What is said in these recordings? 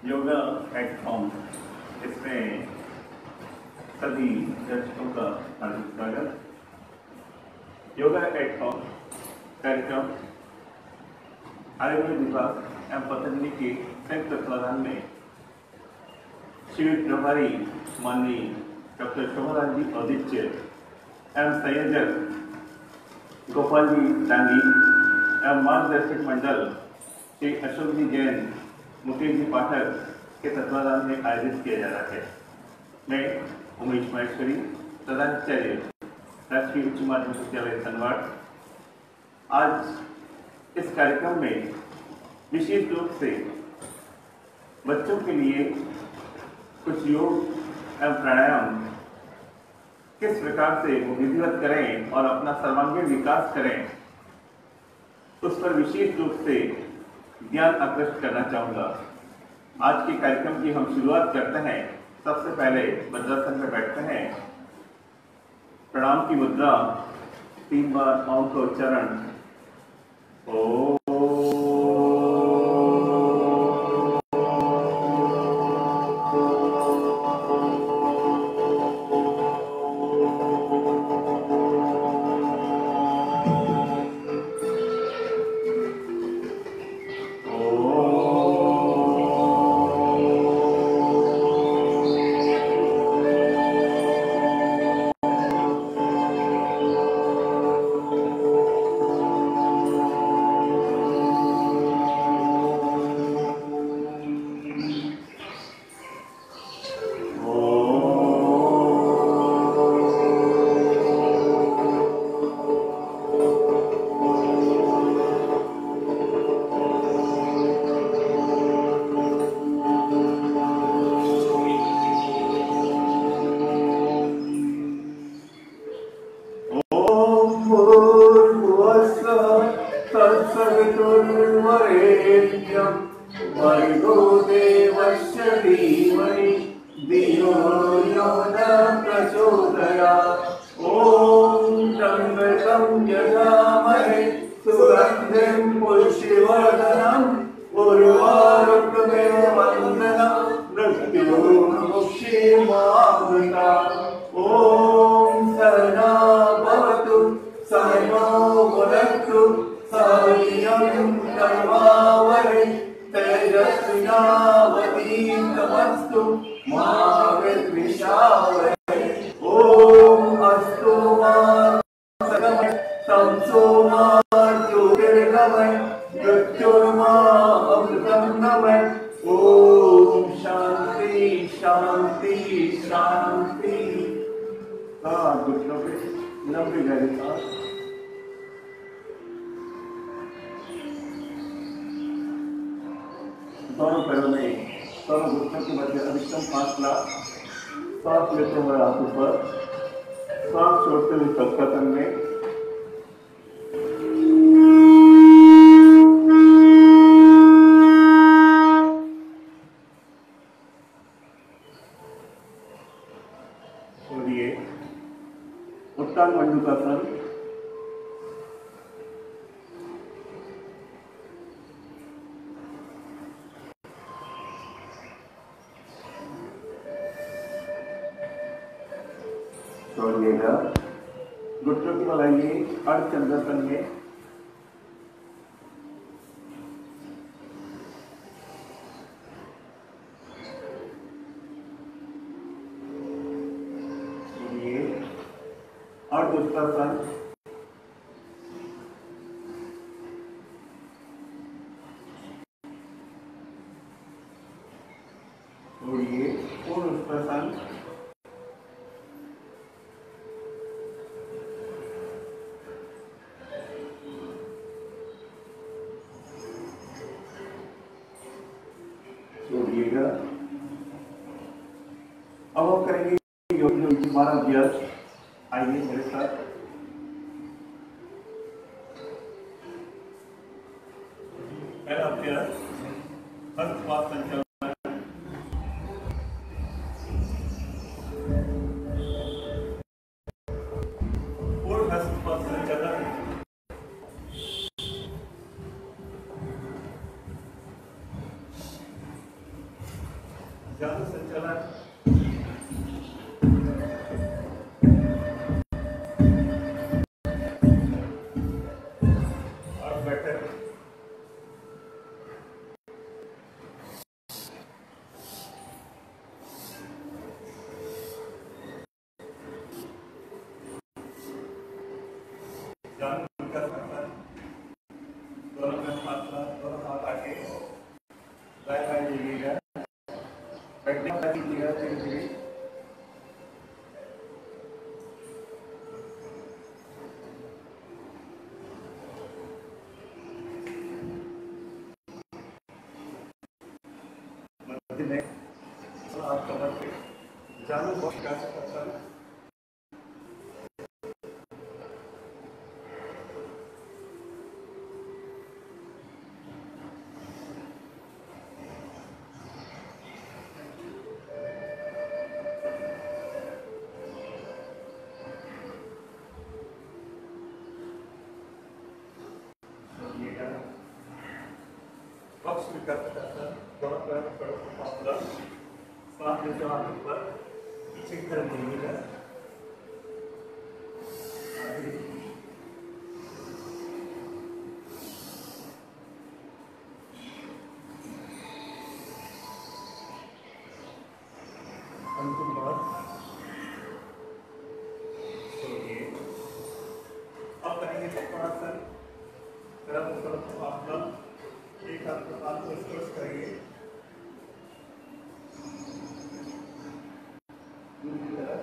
Yoga at home इसमें सभी दर्शकों का हार्दिक स्वागत। योगा एट होम कार्यक्रम आयुर्वेद विभाग एवं पतंजलि के संयुक्त तत्वाधान में शिविर प्रभारी माननीय डॉक्टर शोभाराज जी औदित्य एवं संयोजक गोपाल जी डांगी एवं मार्गदर्शक मंडल श्री अशोक जी जैन, मुकेश जी पाठक के तत्वाधान में आयोजित किया जा रहा है। मैं उमेश महेश्वरी, प्रधानाचार्य राष्ट्रीय उच्च माध्यमिक विद्यालय सनवाड़, आज इस कार्यक्रम में विशेष रूप से बच्चों के लिए कुछ योग एवं प्राणायाम किस प्रकार से वो विधिवत करें और अपना सर्वांगीण विकास करें, उस पर विशेष रूप से ध्यान आकृष्ट करना चाहूँगा। आज के कार्यक्रम की हम शुरुआत करते हैं। सबसे पहले वज्रासन में बैठते हैं। प्रणाम की मुद्रा, 3 बार ओम का उच्चारण। ओम दोनों पैरों में दोनों घुटनों के मध्य अधिकतम फासला, सांस लेते हुए हाथ ऊपर, सांस छोड़ते हुए शवासन में। छोड़िए उत्तान मंडूकासन। छोड़िएगा, घुटनों की लगाइए अर्धचंद्रासन में। छोड़िए अर्धउत्तासन। छोड़िए पूर्ण उत्तासन। छोड़िएगा। अब हम करेंगे योग हमारा अभ्यास। आइए मेरे साथ। पहला अभ्यास हस्तपाद संचालन। पूर्ण हस्तपाद संचालन। जादू संचालन और बैठक जादू का संचालन दोनों हाथ आगे बाएं बाएं लीजिएगा, बैठने का कीजिएगा धीरे धीरे। मध्य में आप कमर पे जादू बहुत का संचालन पक्ष विकल्प करता दोनों पैर पर फासला सांस लेते हाथ ऊपर पीछे की तरफ घूमिएगा, अंतिम बार सोइए। अब करेंगे चक्रासन, तरफ फासला, एक हाथ को हाथ को स्पर्श करेंगे, दूसरी तरफ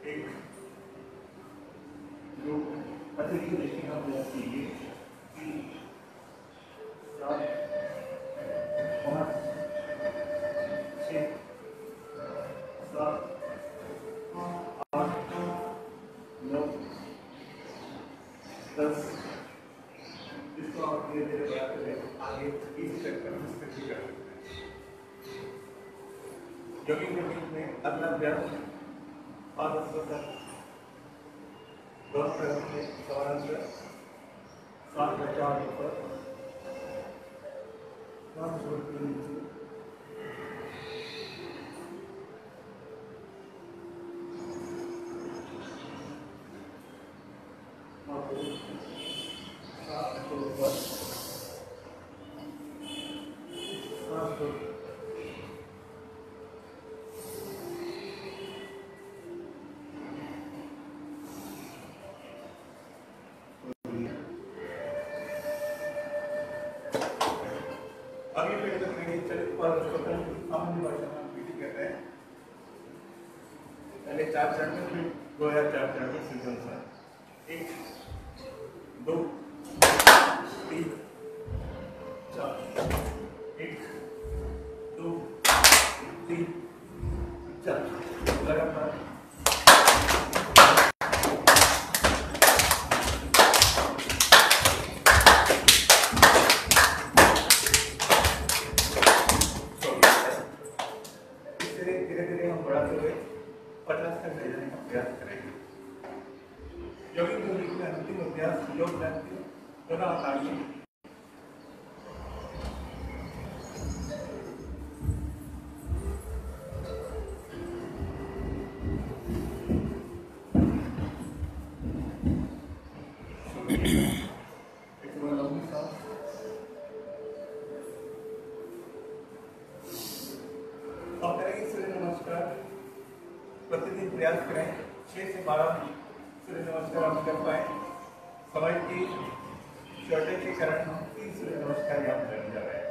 एक जो अतिरिक्त देखने का प्रयास कीजिए, 3 4 5 6 7 8 9 10। इसको आप धीरे धीरे बढ़ाते हुए आगे इसी चक्कर में स्थिति कर सकते हैं। जॉगिंग के बीच में अगला अभ्यास और दोनों पैरों में समानांतर सांस बचाव ऊपर सांस छोड़ते हुए नीचे, सांस को ऊपर सांस को अगली पेड़ तक नहीं चलित पर सामान्य भाषा में पीटी कहते हैं। पहले 4 चरण में, फिर 2004 चरण में सीजन सा 1 2 3 4 1 2 3 4 लगातार धीरे धीरे हम बढ़ाते हुए 50 तक ले जाने का प्रयास करेंगे। जॉगिंग के बीच में अंतिम अभ्यास योग क्रांति, दोनों हाथ आगे, एक बार लंबी सांस, अब करेंगे सूर्य नमस्कार। प्रतिदिन प्रयास करें 6 से 12 सूर्य नमस्कार हम कर पाए। समय की शॉर्टेज के कारण हम 3 सूर्य नमस्कार यहाँ करने जा रहे हैं।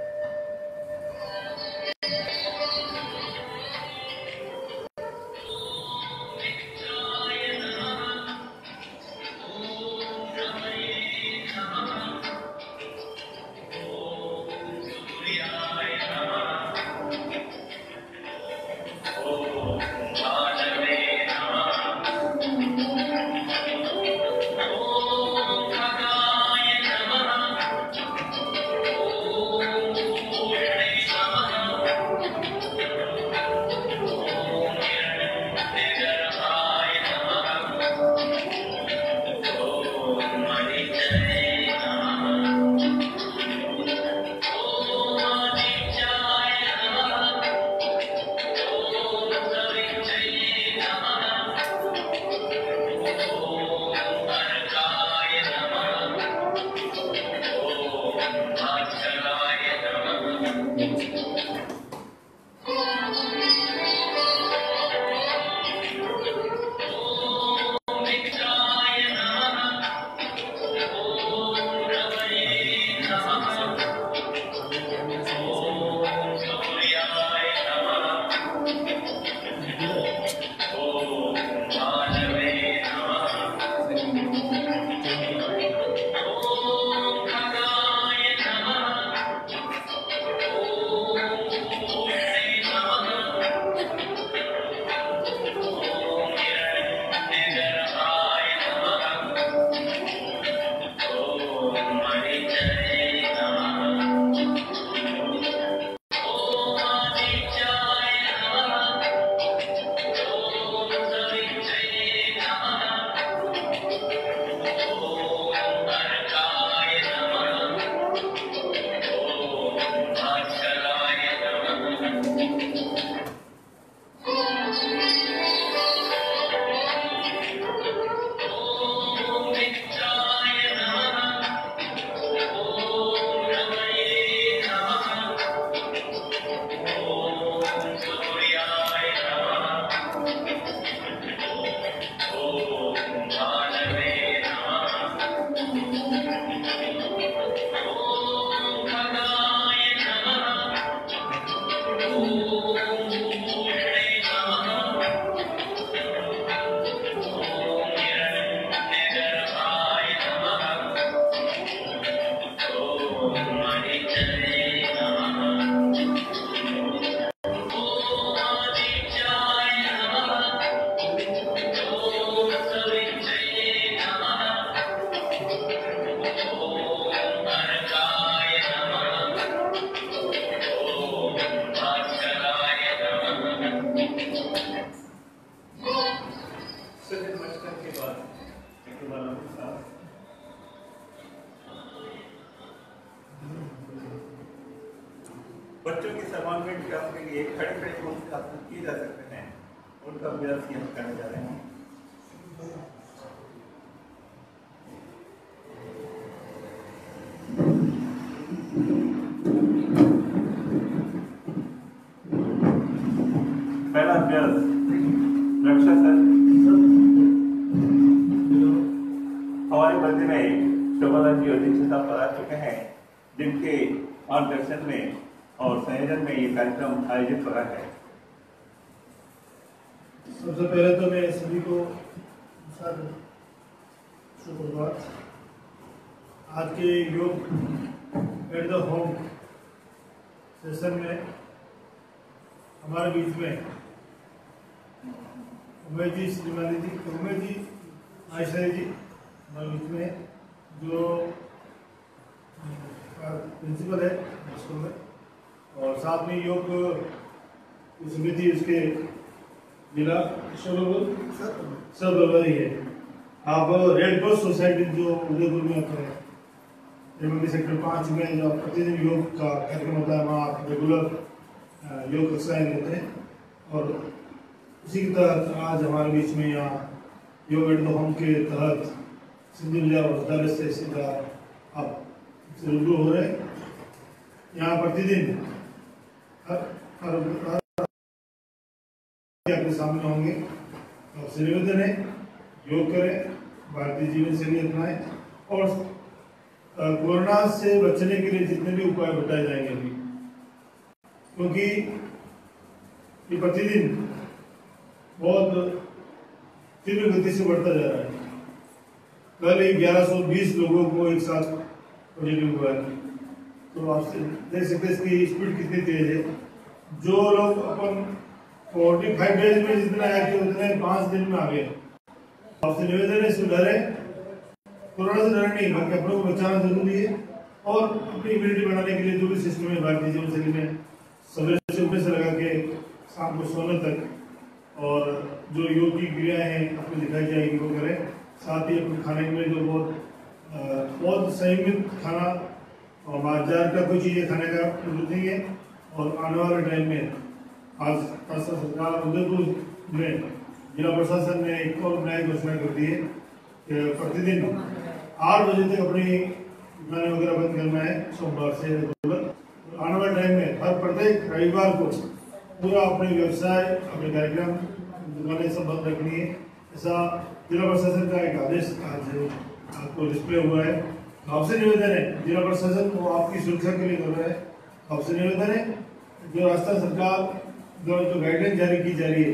बच्चों के सर्वांगीण विकास के लिए खड़े खड़े कौन से आसन किए जा सकते हैं, उनका अभ्यास हम करने जा रहे हैं। पहला अभ्यास रक्षासन। हमारे मध्य में शोभालाल जी अध्यक्षता पर आ चुके हैं, जिनके मार्गदर्शन में और संयोजन में ये कार्यक्रम आयोजित हो रहा है। सबसे पहले तो मैं सभी को सुप्रभात। आज के योग एट द होम सेशन में हमारे बीच में उमेश जी, श्रीमाली जी, उमेश जी, आयशा जी हमारे बीच में, जो प्रिंसिपल है स्कूल में, और साथ में योग समिति उसके जिला सब प्रभारी है। आप रेड क्रॉस सोसाइटी जो उदयपुर में आते हैं, सेक्टर 5 में जो प्रतिदिन योग का कार्यक्रम होता है, वहाँ आप रेगुलर योग कक्षाएं लेते हैं। और उसी के तहत आज हमारे बीच में यहाँ योग एट द होम के तहत सिंधु विद्यालय से सीधा आप रूबरू हो रहे हैं। यहाँ प्रतिदिन आपके सामने होंगे। आपसे निवेदन है, योग करें, भारतीय जीवन शैली अपनाएं और कोरोना से बचने के लिए जितने भी उपाय बताए जाएंगे अभी, क्योंकि ये प्रतिदिन बहुत तीव्र गति से बढ़ता जा रहा है। कल ही 1120 लोगों को एक साथ पॉजिटिव हुआ है, तो आप देख सकते हैं इसकी स्पीड कितनी तेज है। जो लोग अपन 45 डेज में जितना आए थे उतने 5 दिन में आ गए। आपसे निवेदन है, इससे डरे, कोरोना से डरे नहीं, बाकी अपनों को बचाना जरूरी है। और अपनी इम्यूनिटी बढ़ाने के लिए जो भी सिस्टम है भारतीय जीवन शैली में, सवेरे से उठने से लगा के शाम को सोने तक, और जो योग की क्रियाएं हैं आपको दिखाई जाएगी वो करें। साथ ही अपने खाने में जो बहुत संयमित खाना और बाजार का कोई चीज़ें खाने का जरूरत नहीं है। और आने वाले टाइम में आज सरकार उदयपुर में जिला प्रशासन ने एक और नई घोषणा कर दी है कि प्रतिदिन 8 बजे तक अपनी दुकानें वगैरह बंद करना है, सोमवार से रेगुलर। आने वाले टाइम में हर प्रत्येक रविवार को पूरा अपने व्यवसाय, अपने कार्यक्रम, दुकानें सब बंद रखनी है। ऐसा जिला प्रशासन का एक आदेश आज आपको डिस्प्ले हुआ है। आपसे निवेदन है, जिला प्रशासन वो आपकी सुरक्षा के लिए कर रहा है। आपसे निवेदन है, जो राजस्थान सरकार द्वारा जो गाइडलाइन जारी की जा रही है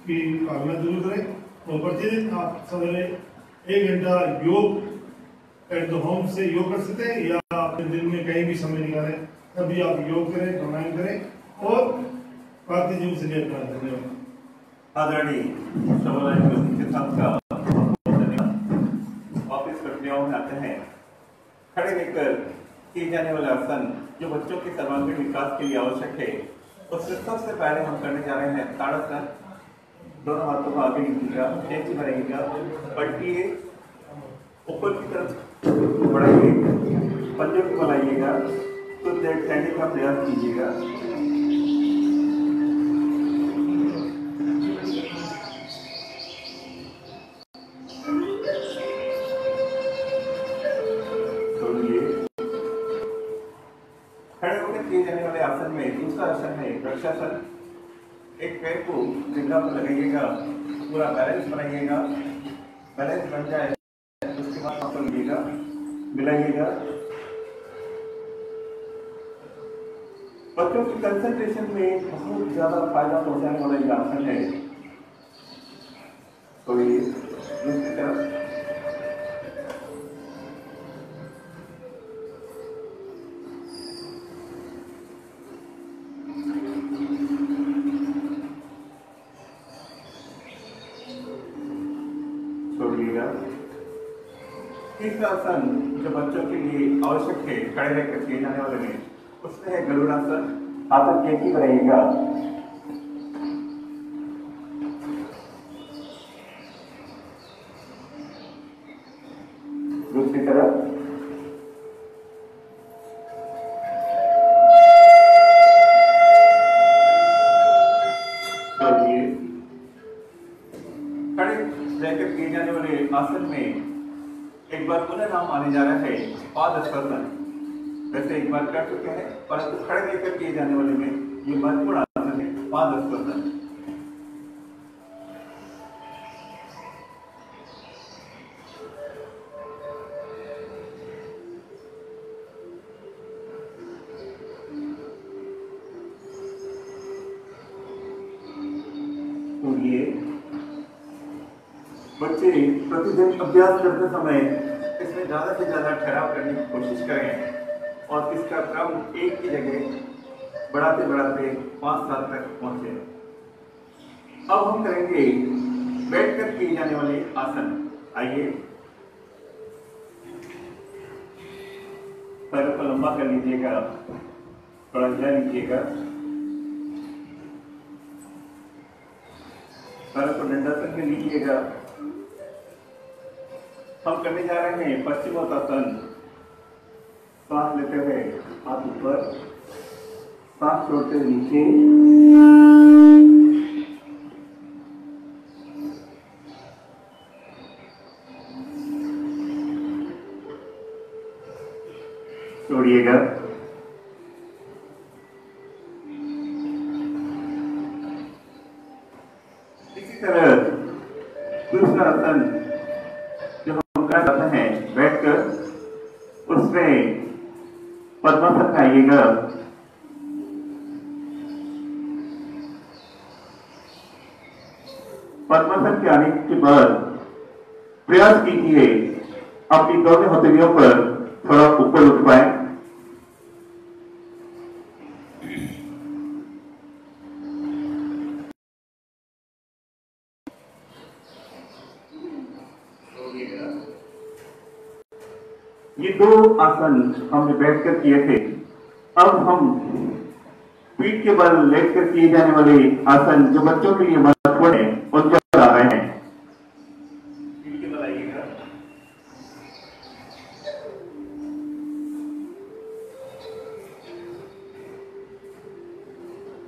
कि पालना जरूर करें। और प्रतिदिन आप सवेरे 1 घंटा योग एट द होम से योग कर सकते हैं, या अपने दिन में कहीं भी समय निकालें तभी आप योग करें, प्राणायाम करें और भारतीय जीवन शैली अपनाएं। धन्यवाद। आदरणीय शोभालाल जी के साथ का वापिस प्रक्रियाओं में आते हैं। खड़े रहकर किए जाने वाले आसन जो बच्चों के सर्वांगीण विकास के लिए आवश्यक है, उससे सबसे पहले हम करने जा रहे हैं ताड़ासन। दोनों हाथों को आगे लीजिएगा, नीचे बढ़ाइएगा, पलटिए, ऊपर की तरफ बढ़ाइए, पंजों को बनाइएगा, तो देर ठहरने का प्रयास कीजिएगा। खड़े होकर किए जाने वाले आसन में दूसरा आसन है रक्षासन। एक पैर को जिंदा पर लगाइएगा, पूरा बैलेंस बनाइएगा। बैलेंस बन जाए उसके बाद आप लीजिएगा, मिलाइएगा। बच्चों की कंसंट्रेशन में बहुत ज्यादा फायदा पहुंचाने वाला ये आसन है। तो ये दूसरी तरफ छोड़िएगा। तीसरा आसन जो बच्चों के लिए आवश्यक है खड़े रहकर किए जाने वाले में, उसमें है गरुड़ासन। हाथ एक ही बनाइएगा, दूसरी तरफ पुनः नाम आने जा रहा है पाद स्पर्शन। वैसे एक बार कर चुके हैं, परंतु खड़े लेकर किए जाने वाले में ये महत्वपूर्ण आसन है पाद स्पर्शन। तो ये बच्चे प्रतिदिन अभ्यास करते समय इसमें ज़्यादा से ज़्यादा ठहराव करने की कोशिश करें और इसका क्रम एक की जगह बढ़ाते बढ़ाते 5 साल तक पहुँचे। अब हम करेंगे बैठकर किए जाने वाले आसन। आइए, पैरों को लंबा कर लीजिएगा, थोड़ा हिला लीजिएगा, पैरों को दंडासन में लीजिएगा। हम करने जा रहे हैं पश्चिमोत्तासन। सांस लेते हुए हाथ ऊपर, सांस छोड़ते हुए नीचे, छोड़िएगा। इसी तरह दूसरा आसन जो हम कर रहे हैं बैठकर, उसमें पद्मासन में आइएगा। पद्मासन के आने के बाद प्रयास कीजिए अपनी दोनों हथेलियों पर थोड़ा ऊपर उठ पाए। ये 2 आसन हमने बैठकर किए थे। अब हम पीठ के बल लेटकर किए जाने वाले आसन जो बच्चों के लिए महत्वपूर्ण है उन पर आ रहे हैं। पीठ के बल आइएगा,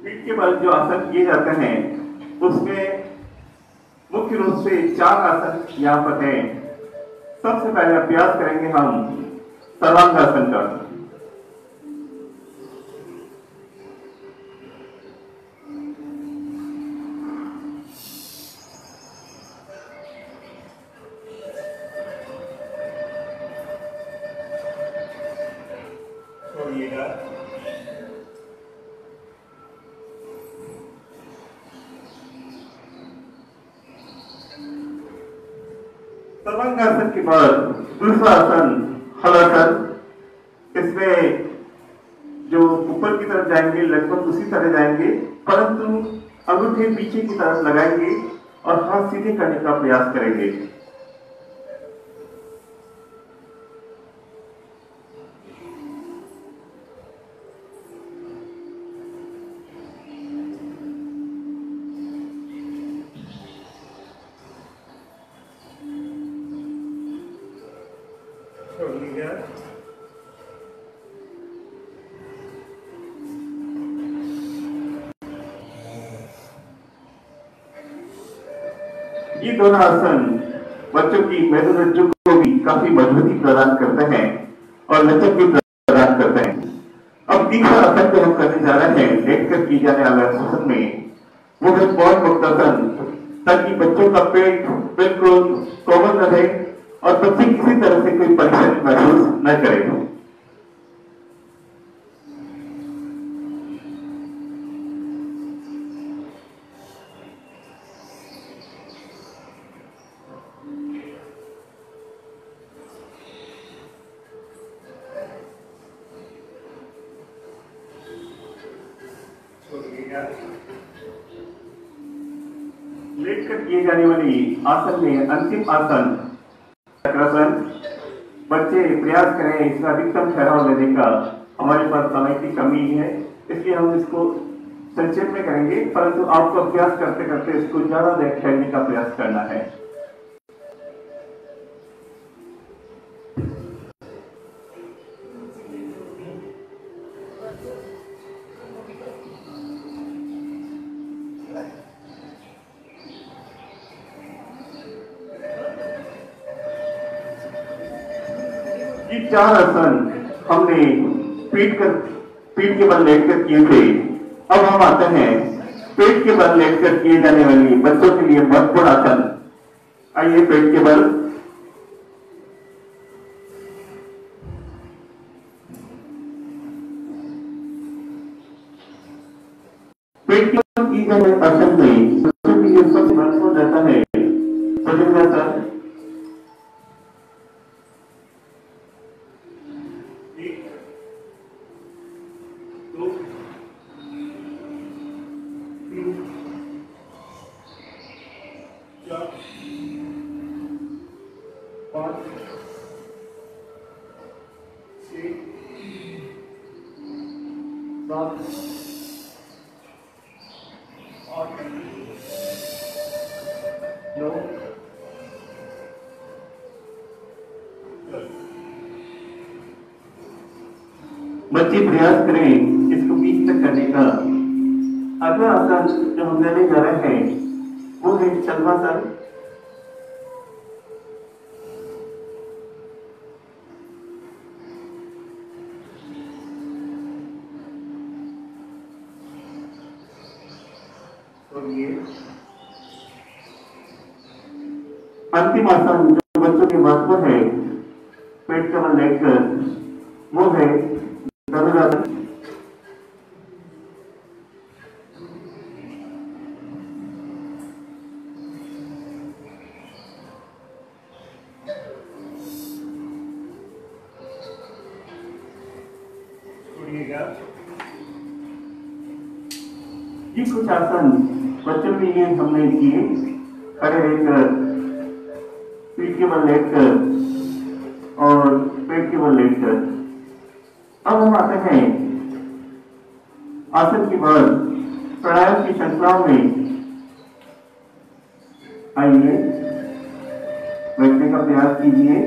पीठ के बल जो आसन किए जाते हैं उसमें मुख्य रूप से 4 आसन यहाँ पर हैं। सबसे पहले अभ्यास करेंगे हम सर्वांगासन का। छोड़िएगा, सर्वांगासन के बाद दूसरा आसन हलासन। इसमें जो ऊपर की तरफ जाएंगे लगभग उसी तरह जाएंगे, परंतु अंगूठे पीछे की तरफ लगाएंगे और हाथ सीधे करने का प्रयास करेंगे। ये दोनों आसन बच्चों की मेरुरज्जु को भी काफी मजबूती प्रदान करते हैं और लचक भी प्रदान करते हैं। अब तीसरा आसन जो हम करने जा रहे हैं लेटकर की जाने वाले आसन में, वो है पौध मुक्तासन, ताकि बच्चों का पेट बिल्कुल कोमल रहे और बच्चे किसी तरह से कोई परेशानी महसूस न करें। लेटकर किए जाने वाली आसन में अंतिम आसन चक्रासन। बच्चे प्रयास करें इसमें अधिकतम ठहराव लेने का। हमारे पास समय की कमी है, इसलिए हम इसको संक्षेप में करेंगे, परंतु आपको अभ्यास करते करते इसको ज्यादा देर ठहरने का प्रयास करना है। ये 4 आसन हमने पीठ के बल लेटकर किए थे। अब हम आते हैं पेट के बल लेटकर किए जाने वाली बच्चों के लिए महत्वपूर्ण आसन। आइए पेट के बल। पेट के बल की जाने आसन में बच्चों के लिए सबसे महत्वपूर्ण रहता है भुजंगासन। बच्चे प्रयास करें इसको 20 तक करने का। अगला आसन जो हम लेने जा रहे हैं वो है चलवासन। और ये अंतिम आसन जो बच्चों के महत्व है पेट का बल लेकर वो है धनुरासन। ये कुछ आसन बच्चों के लिए हमने किए। खड़े रहकर पीठ के बल लेटकर और पेट के बल लेटकर। अब हम आते हैं आसन के बाद प्राणायाम की श्रृंखलाओं में। आइए बैठने का प्रयास कीजिए।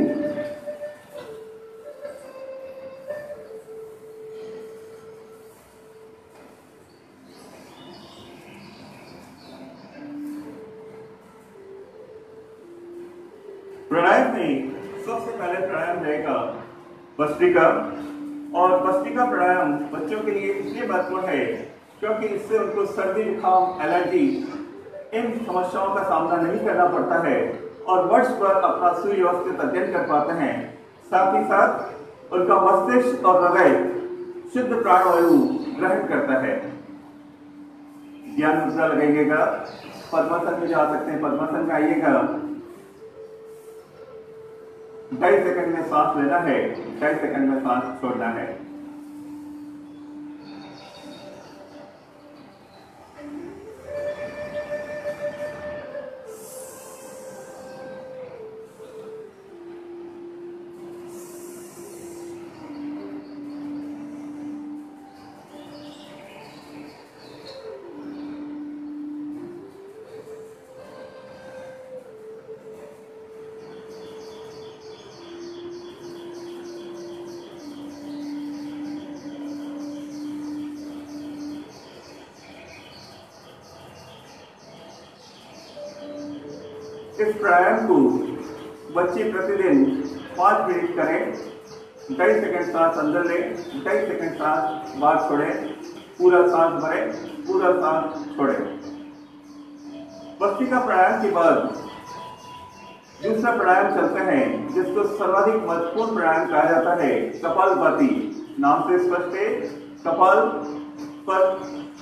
प्राणायाम में सबसे पहले प्राणायाम रहेगा भस्त्रिका। और भस्त्रिका प्राणायाम बच्चों के लिए इसलिए महत्वपूर्ण है क्योंकि इससे उनको सर्दी, जुकाम, एलर्जी इन समस्याओं का सामना नहीं करना पड़ता है और वर्ष भर अपना सुव्यवस्थित अध्ययन कर पाते हैं। साथ ही साथ उनका मस्तिष्क और हृदय शुद्ध प्राणवायु ग्रहण करता है। ध्यान मुद्रा लगाइएगा। पद्मासन में जा सकते हैं, पद्मासन में आइएगा। 2.5 सेकंड में सांस लेना है, 2.5 सेकंड में सांस छोड़ना है। इस प्राणायाम को बच्चे प्रतिदिन 5 मिनट करें। 2.5 सेकंड सांस अंदर लें, 2.5 सेकंड सांस बाहर छोड़ें, पूरा सांस भरें, पूरा सांस छोड़ें। भस्त्रिका प्राणायाम के बाद दूसरा प्राणायाम चलते हैं जिसको सर्वाधिक महत्वपूर्ण प्राणायाम कहा जाता है, कपालभाति। नाम से स्पष्ट है, कपाल पर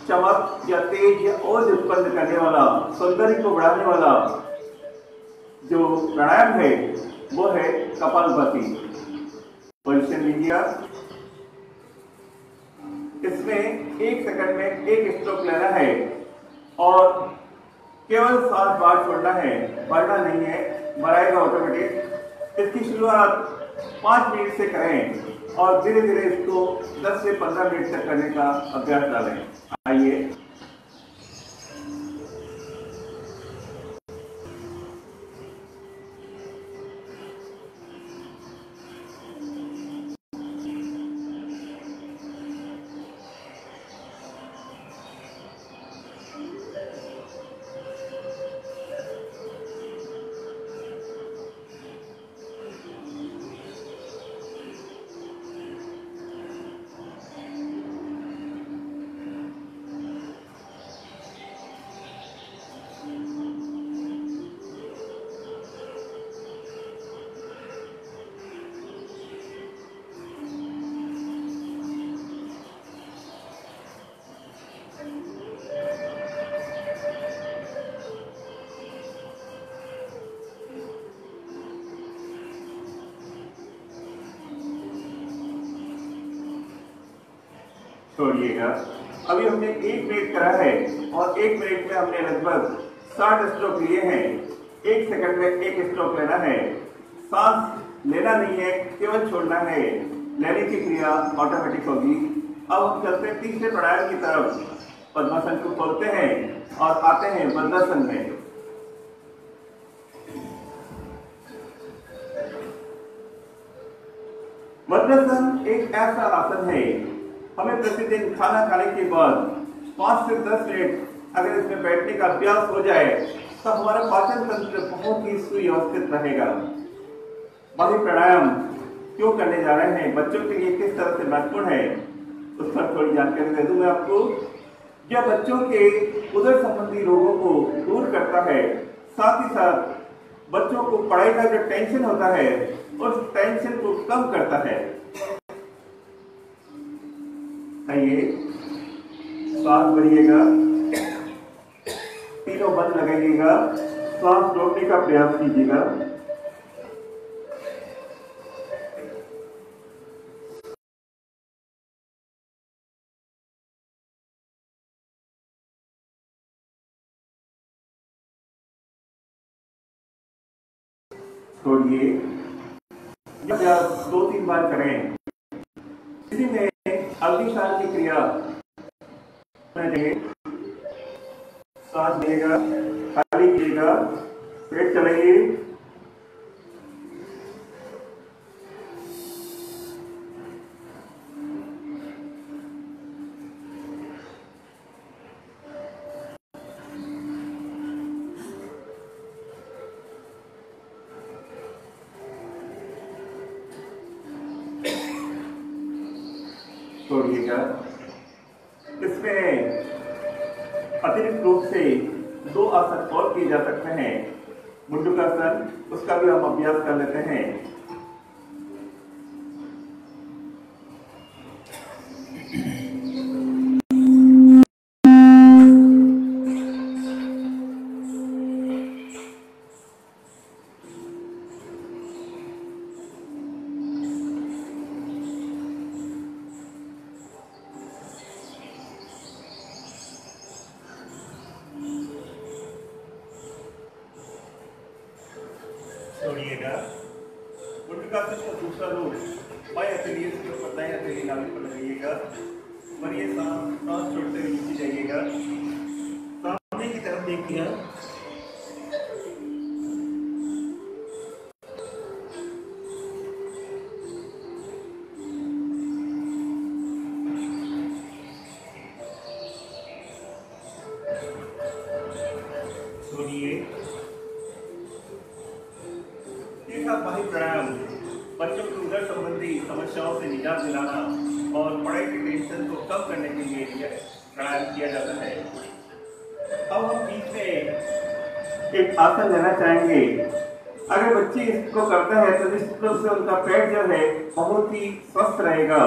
चमक या तेज या ओज उत्पन्न करने वाला, सौंदर्य को बढ़ाने वाला जो प्राणायाम है वो है कपालभाति। पोजीशन लीजिए। इसमें 1 सेकंड में 1 स्ट्रोक लेना है और केवल सांस बाहर छोड़ना है, भरना नहीं है, भराएगा ऑटोमेटिक। इसकी शुरुआत 5 मिनट से करें और धीरे धीरे इसको 10 से 15 मिनट तक करने का अभ्यास डालें। आइए। छोड़िएगा। अभी हमने 1 मिनट करा है और 1 मिनट में हमने लगभग 60 स्ट्रोक लिए हैं। 1 सेकंड में 1 स्ट्रोक लेना है। सांस लेना नहीं है, केवल छोड़ना है। लेने की क्रिया ऑटोमेटिक होगी। अब हम चलते हैं तीसरे प्राणायाम की तरफ। पद्मासन को खोलते हैं और आते हैं वज्रासन में। वज्रासन एक ऐसा आसन है, हमें प्रतिदिन खाना खाने के बाद 5 से 10 मिनट अगर इसमें बैठने का अभ्यास हो जाए तो हमारा पाचन तंत्र बहुत ही सुव्यवस्थित रहेगा। बाकी प्राणायाम क्यों करने जा रहे हैं, बच्चों के लिए किस तरह से महत्वपूर्ण है, उस पर थोड़ी जानकारी दे दूं मैं आपको। यह बच्चों के उदर संबंधी रोगों को दूर करता है, साथ ही साथ बच्चों को पढ़ाई का जो टेंशन होता है उस टेंशन को कम करता है। आइए, सांस भरिएगा, तीनों बंद लगाइएगा, सांस रोकने का प्रयास कीजिएगा। छोड़िए, यह 2-3 बार करें। इसी में अग्निशान की क्रिया सांस लेगा, खाली कीजिएगा, पेट चलाइए, छोड़िएगा। इसमें अतिरिक्त रूप से 2 आसन और किए जा सकते हैं। मुंडकासन, उसका भी हम अभ्यास कर लेते हैं। छोड़िएगा। मुंडकासन का दूसरा रूप बाएं हथेली के ऊपर दाएं हथेली नाभि पर लगाइएगा और ये सांस छोड़ते हुए नीचे जाइएगा, सामने की तरफ देखिए। बाह्य प्राणायाम बच्चों को उदर संबंधी समस्याओं से निजात दिलाना और पढ़ाई के टेंशन को कम करने के लिए प्राणायाम किया जाता है। अब हम बीच में एक आसन लेना चाहेंगे। अगर बच्चे इसको करते हैं तो निश्चित रूप से उनका पेट जो है बहुत ही स्वस्थ रहेगा।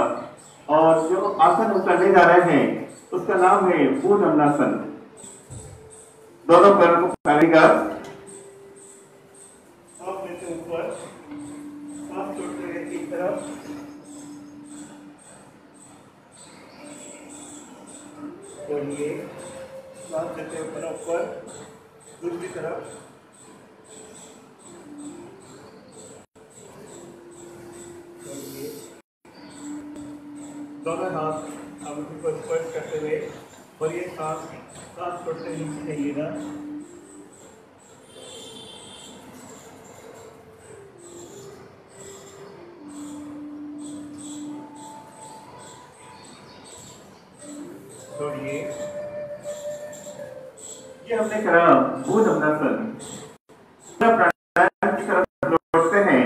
और जो आसन हम करने जा रहे हैं उसका नाम है भुजंगासन। दोनों पैरों को फैलाएगा, ऊपर सांस छोड़ते हुए एक तरफ, छोड़िए, सांस लेते हुए ऊपर, दूसरी तरफ, छोड़िए, दोनों हाथ अंगूठे को स्पर्श करते हुए और ये सांस छोड़ते हुए नीचे जाइएगा। छोड़िए, ये हमने करा भुजंगासन। प्राणायाम की तरफ लौटते हैं।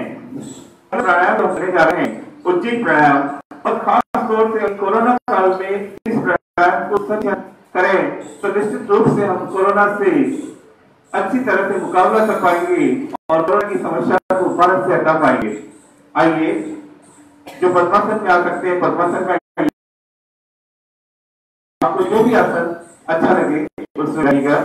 प्राणायाम हम करने जा रहे हैं उज्जैन प्राणायाम, और खास तौर से कोरोना काल में इस प्राणायाम को करें तो निश्चित रूप से हम कोरोना से अच्छी तरह से मुकाबला कर पाएंगे और कोरोना की समस्या को भारत से हटा पाएंगे। आइए, जो पद्मासन में आ सकते हैं पद्मासन में आपको जो भी आसन अच्छा लगे उसमें रहेगा।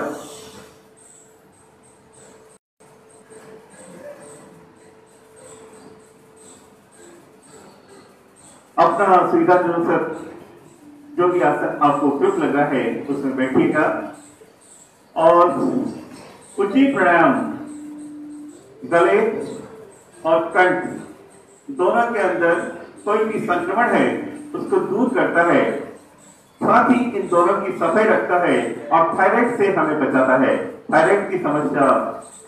अपना सुविधा अनुसार जो भी आसन आपको उपयुक्त लगा है उसमें बैठिएगा और उचित प्राणायाम गले और कंठ दोनों के अंदर कोई भी संक्रमण है उसको दूर करता है, साथ ही इन दोनों की सफाई रखता है और थायराइड से हमें बचाता है। थायराइड की समस्या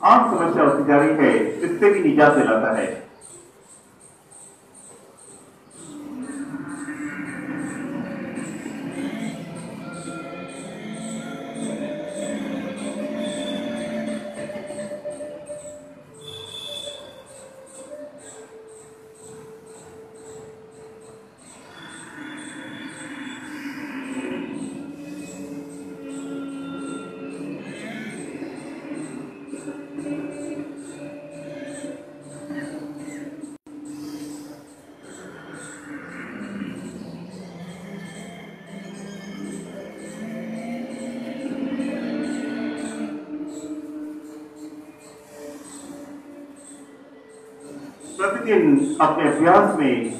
आम समस्या होती जा रही है, इससे भी निजात दिलाता है। प्रतिदिन अपने अभ्यास में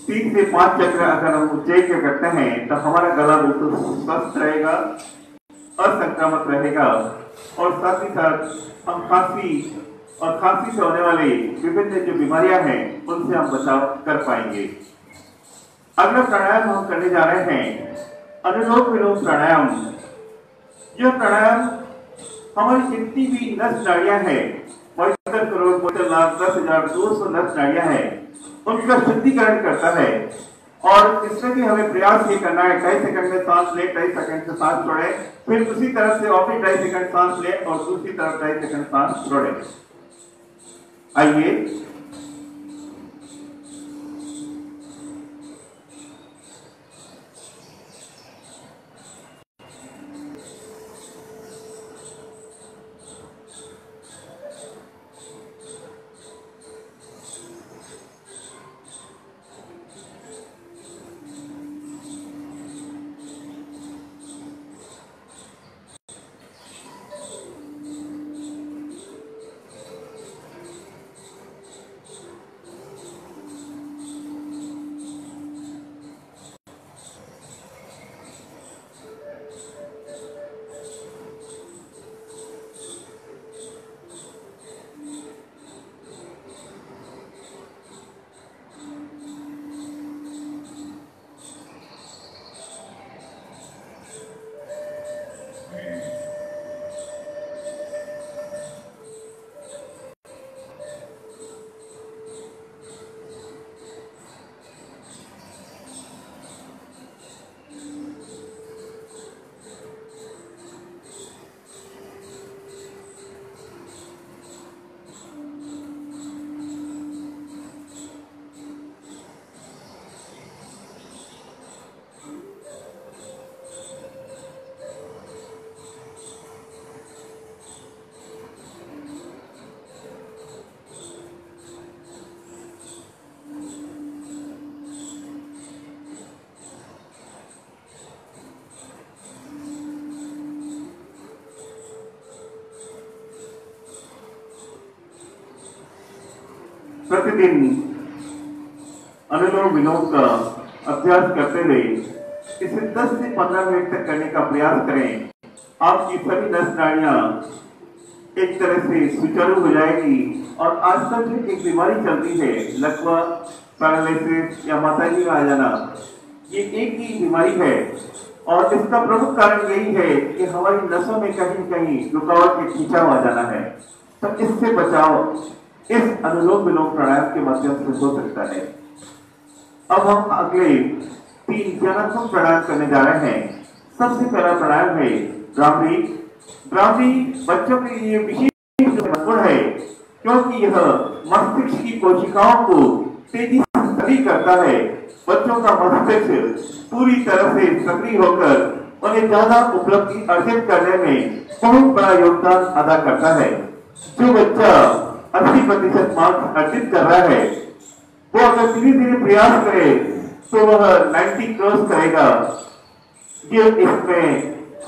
3 से 5 चक्र अगर हम उज्जैन के करते हैं तो हमारा गला बिल्कुल स्वस्थ रहेगा, असंक्रामक रहेगा और साथ ही साथ हम खांसी और खांसी से होने वाले विभिन्न जो बीमारियां हैं उनसे हम बचाव कर पाएंगे। अगला प्राणायाम हम करने जा रहे हैं अनुलोम विलोम प्राणायाम। यह प्राणायाम हमारी जितनी भी नस नाड़ियां हैं 72 करोड़ 72 लाख 10,200 नस नाड़ियां हैं उनका शुद्धिकरण करता है और इसमें भी हमें प्रयास ये करना है 2.5 सेकंड में सांस ले, 2.5 सेकंड से सांस छोड़े, फिर उसी तरफ से और 2.5 सेकंड सांस ले और दूसरी तरफ 2.5 सेकंड सांस छोड़े। आइए प्रतिदिन अनुलोम विलोम का अभ्यास करते हुए इसे 10 से 15 मिनट तक करने का प्रयास करें। आपकी सभी नस नाड़ियां एक तरह से सुचारू हो जाएगी और आजकल जो एक बीमारी चलती है लकवा, पैरालिसिस या माताजी में आ जाना, ये एक ही बीमारी है और इसका प्रमुख कारण यही है कि हमारी नसों में कहीं कहीं रुकावट के खिंचाव आ जाना है। तो इससे बचाव इस अनुलोम विलोम प्राणायाम के माध्यम से हो सकता है। अब हम अगले 3 ज्ञानात्मक प्राणायाम करने जा रहे हैं। सबसे पहला प्राणायाम है ब्राह्मी। ब्राह्मी बच्चों के लिए विशेष महत्वपूर्ण है क्योंकि यह मस्तिष्क की कोशिकाओं को तेजी से सक्रिय करता है। बच्चों का मस्तिष्क पूरी तरह से सक्रिय होकर उन्हें ज्यादा उपलब्धि अर्जित करने में बहुत बड़ा योगदान अदा करता है। जो बच्चा 80% मार्क्स अर्जित कर रहा है वो अगर धीरे धीरे प्रयास करे तो वह 90 क्रॉस करेगा। ये इसमें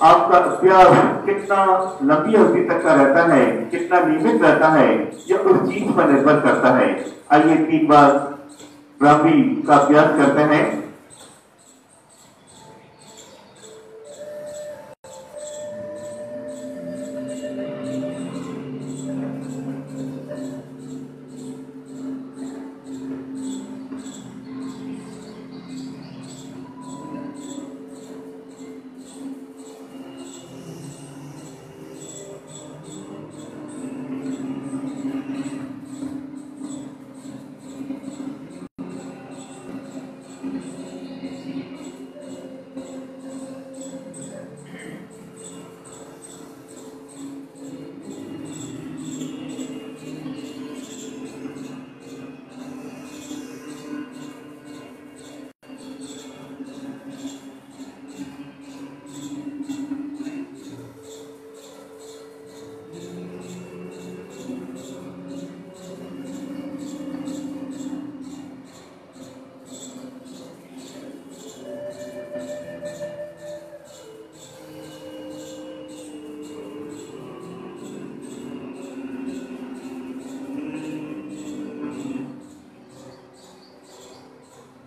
आपका अभ्यास कितना लंबी अवधि तक का रहता है, कितना नियमित रहता है, यह उस चीज पर निर्भर करता है। आइए 3 बार ब्राह्मी का अभ्यास करते हैं।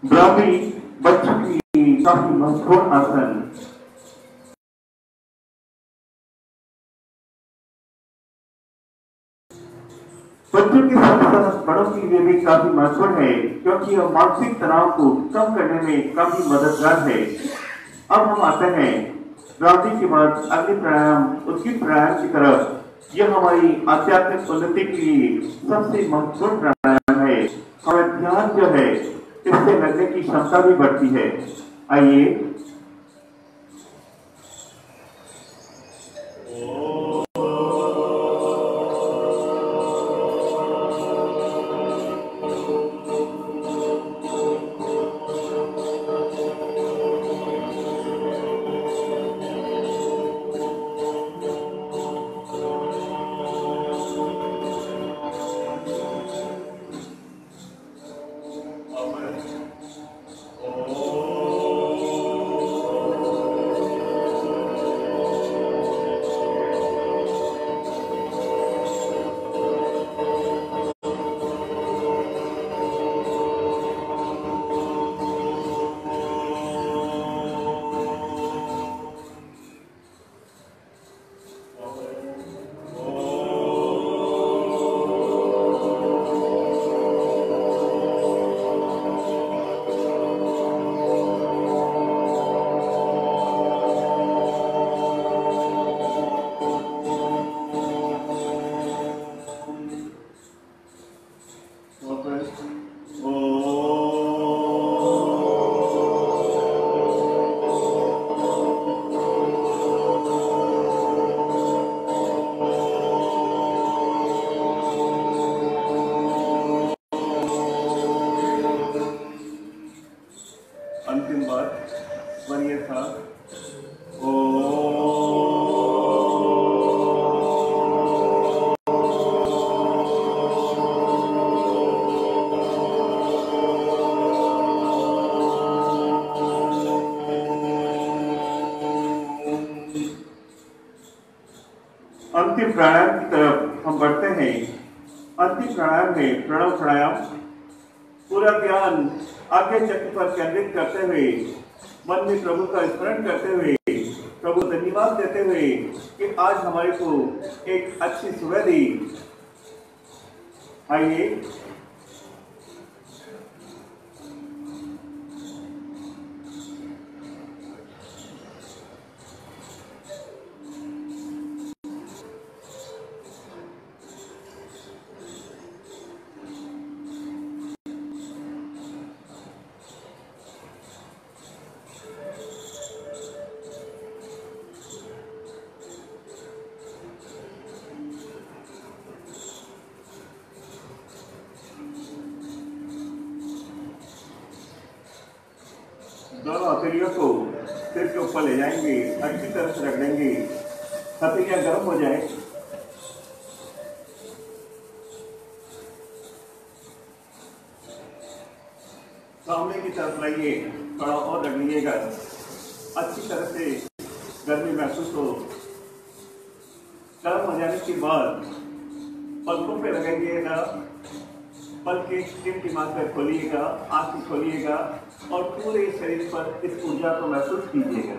ब्राह्मी बच्चों की काफी महत्वपूर्ण आसन। बच्चों के साथ साथ बड़ों के लिए भी काफी महत्वपूर्ण है, क्योंकि यह मानसिक तनाव को कम करने में काफी मददगार है। अब हम आते हैं ब्राह्मी के बाद अगले प्राणायाम उद्गीत प्राणायाम की तरफ। यह हमारी आध्यात्मिक उन्नति के लिए सबसे महत्वपूर्ण प्राणायाम है। हमारा ध्यान जो है इससे लगने की क्षमता भी बढ़ती है। आइए अंतिम बार बनिए था। अंतिम प्राणायाम की तरफ हम बढ़ते हैं। अंतिम प्राणायाम है प्रणव प्राणायाम। पूरा ध्यान आगे चक्र पर केंद्रित करते हुए मन में प्रभु का स्मरण करते हुए प्रभु धन्यवाद देते हुए कि आज हमारे को एक अच्छी सुबह दी। आइए दोनों हथेलियों को सिर के ऊपर ले जाएंगे, अच्छी तरह से रख देंगे। हथेलियां गर्म हो जाए। सामने की तरफ लाइए, थोड़ा और रख लीजिएगा, अच्छी तरह से गर्मी महसूस हो। गर्म हो जाने के बाद पलकों पे लगाइएगा, पल के टिमटिमाते कर खोलिएगा, आंखें खोलिएगा और पूरे शरीर पर इस ऊर्जा को महसूस कीजिएगा।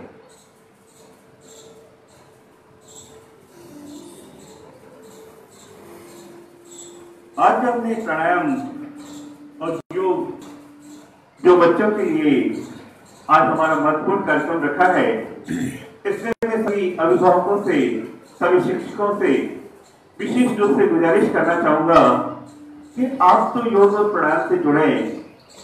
आज हमने प्राणायाम और योग जो बच्चों के लिए आज हमारा महत्वपूर्ण कार्यक्रम रखा है, इसमें मैं सभी अभिभावकों से, सभी शिक्षकों से विशेष रूप से गुजारिश करना चाहूंगा कि आप तो योग और प्राणायाम से जुड़े,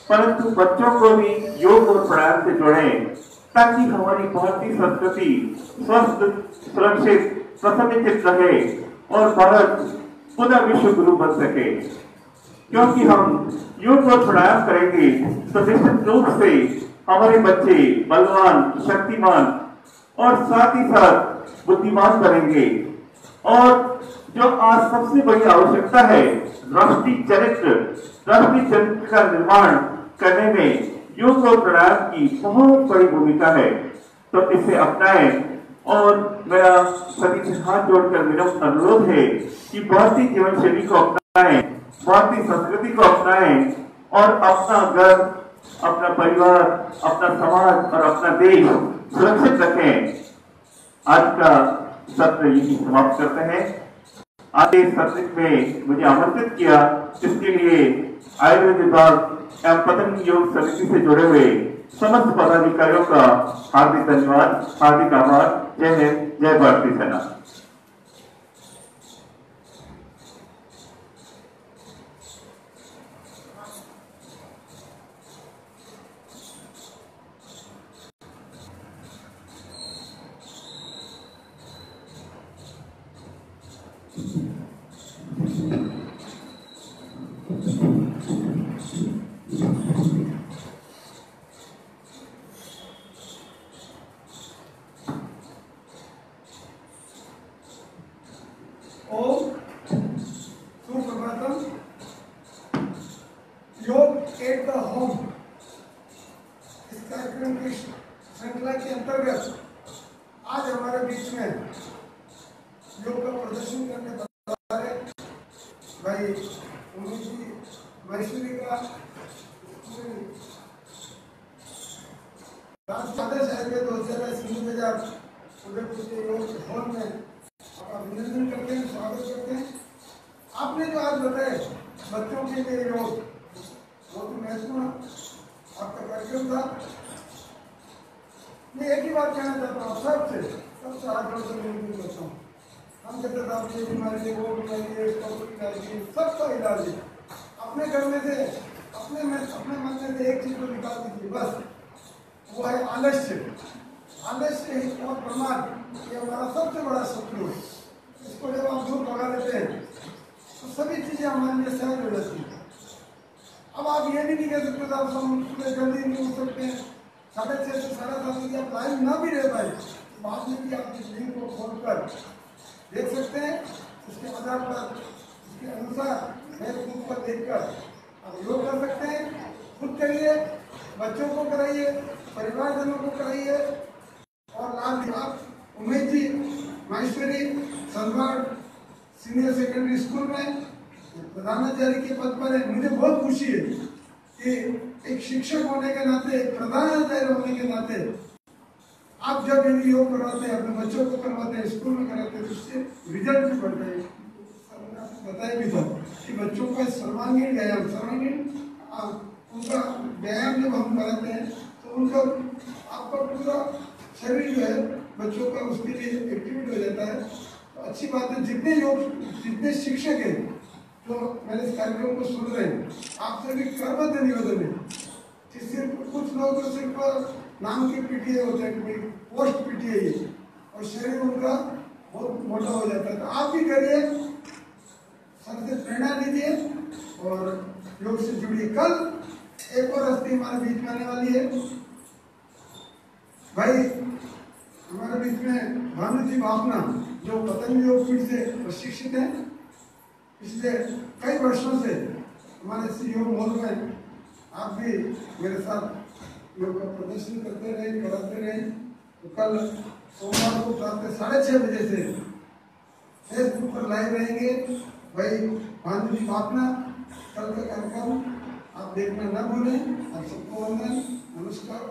परंतु बच्चों को भी योग और प्राणायाम से जोड़ें, ताकि हमारी भारतीय संस्कृति स्वस्थ, सुरक्षित, प्रसन्नचित रहे और भारत पुनः विश्व गुरु बन सके। क्योंकि हम योग और प्राणायाम करेंगे तो निश्चित रूप से हमारे बच्चे बलवान, शक्तिमान और साथ ही साथ बुद्धिमान बनेंगे। और जो आज सबसे बड़ी आवश्यकता है, राष्ट्रीय चरित्र का निर्माण करने में योग और प्राणायाम की बहुत बड़ी भूमिका है। तो इसे अपनाएं और मेरा सभी से हाथ जोड़कर मेरा अनुरोध है कि भारतीय जीवन शैली को अपनाएं, भारतीय संस्कृति को अपनाएं और अपना घर अपना परिवार, अपना समाज और अपना देश सुरक्षित रखें। आज का सत्र यही समाप्त करते हैं। आज के सत्र में मुझे आमंत्रित किया, इसके लिए आयुर्वेद विभाग एवं पतंजलि योग समिति से जुड़े हुए समस्त पदाधिकारियों का हार्दिक धन्यवाद, हार्दिक आभार। जय हिंद, जय भारतीय सेना। योग एट द होम इस कार्यक्रम की श्रृंखला के अंतर्गत आज हमारे बीच में योग का प्रदर्शन करने पधारे भाई उमेश जी महेश्वरी का राजपाल आयुर्वेद औषधालय सिंधु बाजार उदयपुर के योग हॉल में आपका अभिनंदन करते हैं, स्वागत करते हैं। आपने जो आज बताया बच्चों के लिए योग बहुत ही महत्वपूर्ण आपका कार्यक्रम था। मैं एक ही बात कहना चाहता हूँ सबसे हाथ जोड़ कर विनती करता हूँ। हम कहते थे आप ये बीमारी है, वो बीमारी है, सबका इलाज है। अपने घर में से अपने मन में से एक चीज को निकाल दीजिए बस, वो है आलस्य। आलस्य और प्रमाद ये हमारा सबसे बड़ा शत्रु है। इसको जब आप दूर भगा लेते हैं तो सभी चीजें हमारे लिए सहज हो जाती है। अब आप ये भी नहीं कह सकते साहब हम सुबह जल्दी नहीं उठ सकते हैं, 6:30 से 7:30 की आप लाइव ना भी रह पाए बाद में भी आप इस लिंक को खोलकर देख सकते हैं। उसके आधार पर उसके अनुसार फेसबुक पर देखकर आप योग कर सकते हैं। खुद करिए, बच्चों को कराइए, परिवारजनों को कराइए। और लाभ आप Umesh ji Maheshwari Sanwad senior secondary school में प्रधानाचार्य के पद पर है। मुझे बहुत खुशी है कि एक शिक्षक होने के नाते, एक प्रधानाचार्य होने के नाते आप जब यदि योग करवाते हैं, अपने बच्चों को करवाते हैं, स्कूल में कराते हैं, तो उससे रिजल्ट भी बढ़ता है। बताया भी था कि बच्चों का सर्वांगीण व्यायाम, उनका व्यायाम जब हम कराते हैं तो उनका आपका पूरा शरीर जो है बच्चों का उसके लिए एक्टिवेट हो जाता है। तो अच्छी बात है। जितने शिक्षक हैं तो मैंने इस कार्यक्रम को सुन रहे हैं, आपसे भी करबद्ध निवेदन है कि सिर्फ कुछ लोग तो सिर्फ नाम के पीटीए होते हैं कि पोस्ट पीटीए ही, और शरीर उनका बहुत मोटा हो जाता है। तो आप भी करिए, सबसे प्रेरणा लीजिए और योग से जुड़िए। कल एक और हस्ती हमारे बीच में आने वाली है भाई, हमारे बीच में भानु जी भावना जो पतंजलि योग पीठ से प्रशिक्षित हैं। पिछले कई वर्षों से हमारे इस योग मॉल में आप भी मेरे साथ योग का प्रदर्शन करते रहे, कराते रहे। तो कल सोमवार को रात 6:30 बजे से फेसबुक पर लाइव रहेंगे भाई भानु जी भावना। कल का कार्यक्रम आप देखना न भूलें। आप सबको वंदन, नमस्कार।